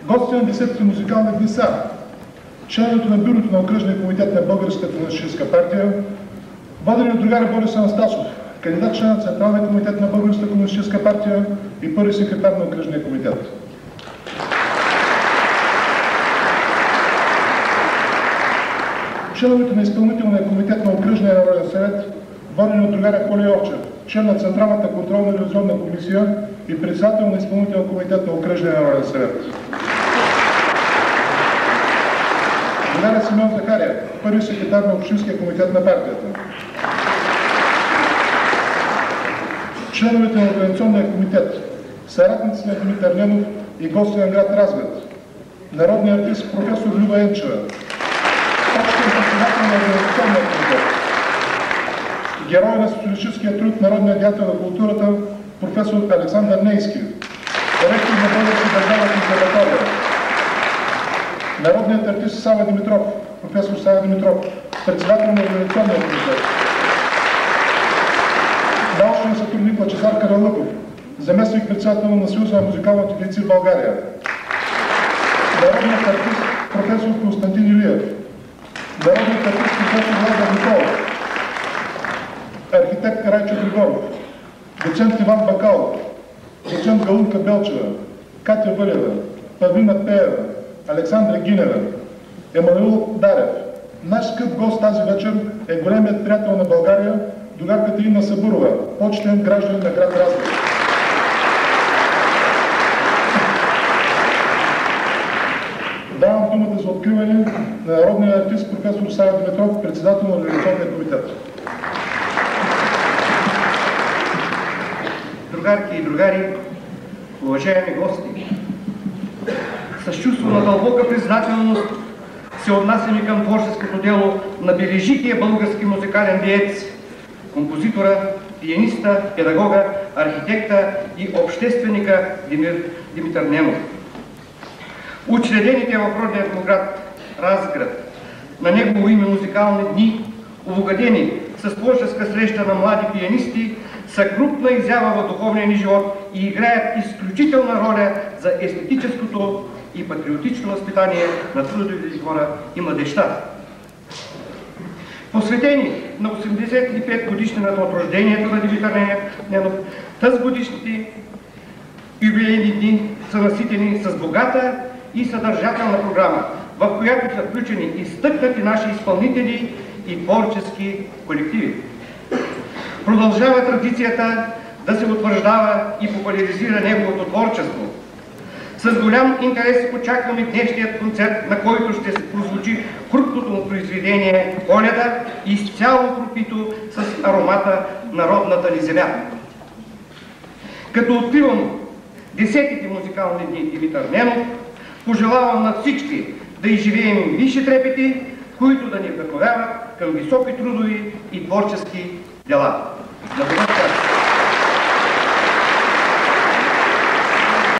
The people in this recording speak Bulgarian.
Гости на 10-ти музикални дни са членовете на бюрото на окръжния комитет на Българската комунистическа партия, водени от другаря Борис Анастасов, кандидат член на Централния комитет на Българската комунистическа партия и първи секретар на окръжния комитет. Членовете на изпълнителния комитет на окръжния народен съвет, водени от другаря Коли Овчев, член на Централната контролна ревизионна комисия и председател на изпълнителния комитет на окръжния народен съвет. Другаря Симеон Захария, първи секретар на Общинския комитет на партията. Членовете на Организационния комитет, съратници на Димитър Ненов и гости на град Разград, народният артист професор Люба Енчева, общия председател на Организационния комитет, герой на социалистическия труд, народният деятел на културата, професор Александър Нейски, ректор на Българска държавна консерватория, народният артист Сава Димитров, професор Сава Димитров, председател на Организационния комитет, научният сътрудник Лъчезар Каралъков, заместник председател на Съюза на музикалните дейци в България, народният артист професор Константин Илиев, народният артист професор Лазар Николов, архитект Райчо Григоров, доцент Иван Бакалов, доцент Галунка Белчева, Катя Вълева, Павлина Пеева, Александра Гинева, Емануил Дарев. Наш скъп гост тази вечер е големият приятел на България, другарката Инна Сабурова, почетен гражданин на град Разград. Давам думата за откриване на народния артист професор Сава Димитров, председател на Организационния комитет. Другарки и другари, уважаеми гости, с чувство на дълбока признателност се отнасяме към творческото дело на бележития български музикален деец, композитора, пианиста, педагога, архитекта и общественика Димитър Ненов. Учредените в родния му град Разград на негово име музикални дни, обогатени с творческа среща на млади пианисти, са крупна изява в духовния ни живот и играят изключителна роля за естетическото и патриотично възпитание на трудовите хора и младежта. Посветени на 85 годишнината от рождението на Димитър Ненов, тази годишните юбилейни дни са наситени с богата и съдържателна програма, в която са включени изтъкнати наши изпълнители и творчески колективи. Продължава традицията да се утвърждава и популяризира неговото творчество. С голям интерес очакваме днешният концерт, на който ще се прозвучи хрупкото му произведение Коледа, изцяло пропито с аромата на родната ни земя. Като откривам 10-те музикални дни Димитър Ненов, пожелавам на всички да изживеем висши трепети, които да ни вдъхновяват към високи трудови и творчески дела. На добър час!